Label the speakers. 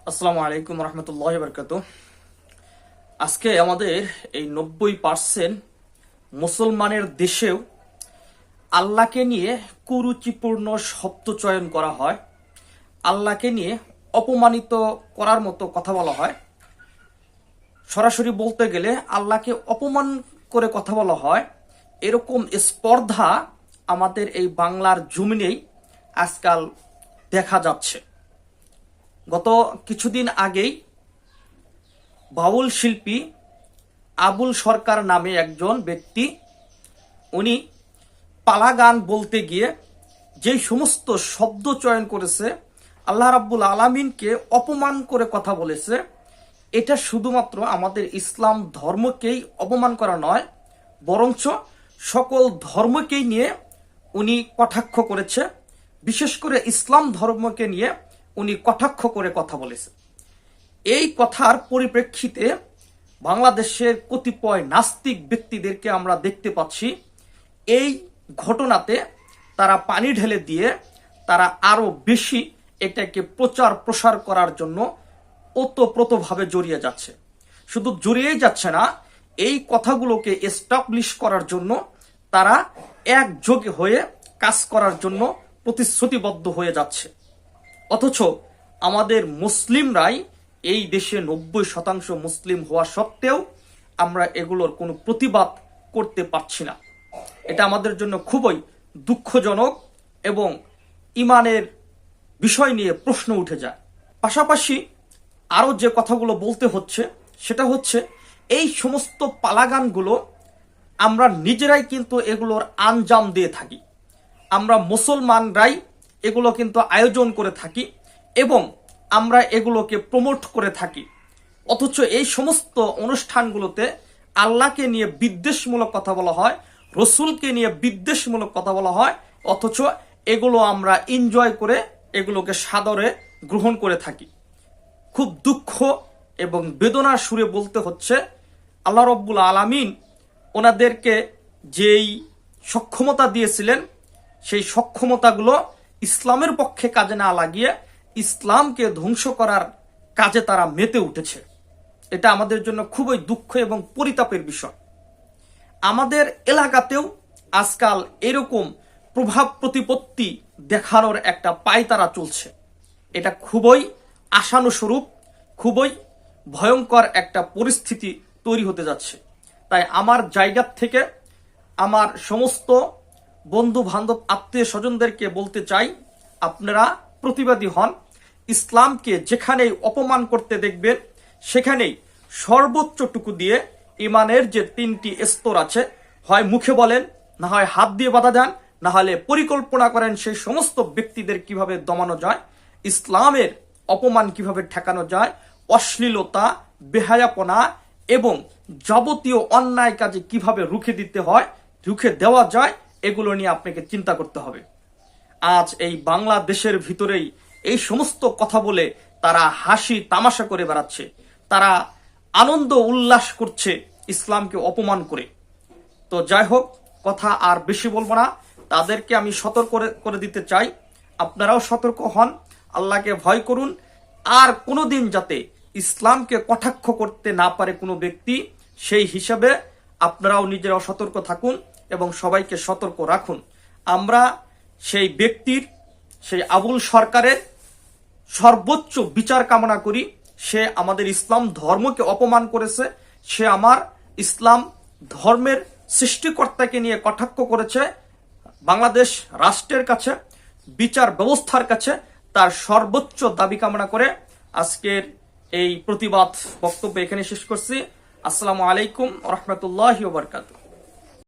Speaker 1: আসসালামু আলাইকুম রহমতুল্লাহ বরকাতুহ। আজকে আমাদের এই 90% মুসলমানের দেশেও আল্লাহকে নিয়ে কুরুচিপূর্ণ শব্দ চয়ন করা হয়, আল্লাহকে নিয়ে অপমানিত করার মতো কথা বলা হয়। সরাসরি বলতে গেলে আল্লাহকে অপমান করে কথা বলা হয়। এরকম স্পর্ধা আমাদের এই বাংলার জমিনেই আজকাল দেখা যাচ্ছে। গত কিছুদিন আগেই বাউল শিল্পী আবুল সরকার নামে একজন ব্যক্তি, উনি পালা গান বলতে গিয়ে যেই সমস্ত শব্দ চয়ন করেছে, আল্লাহ রাব্বুল আলামিনকে অপমান করে কথা বলেছে, এটা শুধুমাত্র আমাদের ইসলাম ধর্মকেই অপমান করা নয়, বরঞ্চ সকল ধর্মকেই নিয়ে উনি কটাক্ষ করেছে। বিশেষ করে ইসলাম ধর্মকে নিয়ে উনি কটাক্ষ করে কথা বলেছে। এই কথার পরিপ্রেক্ষিতে বাংলাদেশের কতিপয় নাস্তিক ব্যক্তিদেরকে আমরা দেখতে পাচ্ছি, এই ঘটনাতে তারা পানি ঢেলে দিয়ে তারা আরো বেশি এটাকে প্রচার প্রসার করার জন্য ওতপ্রোতভাবে জড়িয়ে যাচ্ছে। শুধু জড়িয়ে যাচ্ছে না, এই কথাগুলোকে এস্টাবলিশ করার জন্য তারা একযোগে হয়ে কাজ করার জন্য প্রতিশ্রুতিবদ্ধ হয়ে যাচ্ছে। অথচ আমাদের মুসলিমরাই এই দেশে 90% মুসলিম হওয়া সত্ত্বেও আমরা এগুলোর কোনো প্রতিবাদ করতে পারছি না। এটা আমাদের জন্য খুবই দুঃখজনক এবং ইমানের বিষয় নিয়ে প্রশ্ন উঠে যায়। পাশাপাশি আরো যে কথাগুলো বলতে হচ্ছে সেটা হচ্ছে, এই সমস্ত পালাগানগুলো আমরা নিজেরাই কিন্তু এগুলোর আঞ্জাম দিয়ে থাকি। আমরা মুসলমানরাই এগুলো কিন্তু আয়োজন করে থাকি এবং আমরা এগুলোকে প্রমোট করে থাকি। অথচ এই সমস্ত অনুষ্ঠানগুলোতে আল্লাহকে নিয়ে বিদ্বেষমূলক কথা বলা হয়, রসুলকে নিয়ে বিদ্বেষমূলক কথা বলা হয়, অথচ এগুলো আমরা এনজয় করে এগুলোকে সাদরে গ্রহণ করে থাকি। খুব দুঃখ এবং বেদনার সুরে বলতে হচ্ছে, আল্লাহ রব্বুল আলামিন ওনাদেরকে যেই সক্ষমতা দিয়েছিলেন, সেই সক্ষমতাগুলো ইসলামের পক্ষে কাজে না লাগিয়ে ইসলামকে ধ্বংস করার কাজে তারা মেতে উঠেছে। এটা আমাদের জন্য খুবই দুঃখ এবং পরিতাপের বিষয়। আমাদের এলাকাতেও আজকাল এরকম প্রভাব প্রতিপত্তি দেখানোর একটা পায়তারা চলছে। এটা খুবই আশানুস্বরূপ, খুবই ভয়ঙ্কর একটা পরিস্থিতি তৈরি হতে যাচ্ছে। তাই আমার জায়গা থেকে আমার সমস্ত বন্ধু বান্ধব আত্মীয় স্বজনদেরকে বলতে চাই, আপনারা প্রতিবাদী হন। ইসলামকে যেখানেই অপমান করতে দেখবেন সেখানেই সর্বোচ্চটুকু দিয়ে ইমানের যে 3টি স্তর আছে, হয় মুখে বলেন, না হয় হাত দিয়ে বাধা দেন, না হলে পরিকল্পনা করেন সেই সমস্ত ব্যক্তিদের কিভাবে দমানো যায়, ইসলামের অপমান কিভাবে ঠেকানো যায়, অশ্লীলতা, বেহায়াপনা এবং যাবতীয় অন্যায় কাজে কিভাবে রুখে দিতে হয়, রুখে দেওয়া যায়, এগুলো নিয়ে আপনাকে চিন্তা করতে হবে। আজ এই বাংলাদেশের ভিতরেই এই সমস্ত কথা বলে তারা হাসি তামাশা করে বেড়াচ্ছে, তারা আনন্দ উল্লাস করছে ইসলামকে অপমান করে। তো যাই হোক, কথা আর বেশি বলবো না, তাদেরকে আমি সতর্ক করে দিতে চাই, আপনারাও সতর্ক হন, আল্লাহকে ভয় করুন। আর কোনোদিন যাতে ইসলামকে কটাক্ষ করতে না পারে কোনো ব্যক্তি, সেই হিসাবে আপনারাও নিজেরাও সতর্ক থাকুন এবং সবাইকে সতর্ক রাখুন। আমরা সেই ব্যক্তির, সেই আবুল সরকারের সর্বোচ্চ বিচার কামনা করি। সে আমাদের ইসলাম ধর্মকে অপমান করেছে, সে আমার ইসলাম ধর্মের সৃষ্টিকর্তাকে নিয়ে কটাক্ষ করেছে। বাংলাদেশ রাষ্ট্রের কাছে, বিচার ব্যবস্থার কাছে তার সর্বোচ্চ দাবি কামনা করে আজকের এই প্রতিবাদ বক্তব্য এখানে শেষ করছি। আসসালামু আলাইকুম রহমতুল্লাহি ওয়া বারাকাতুহু।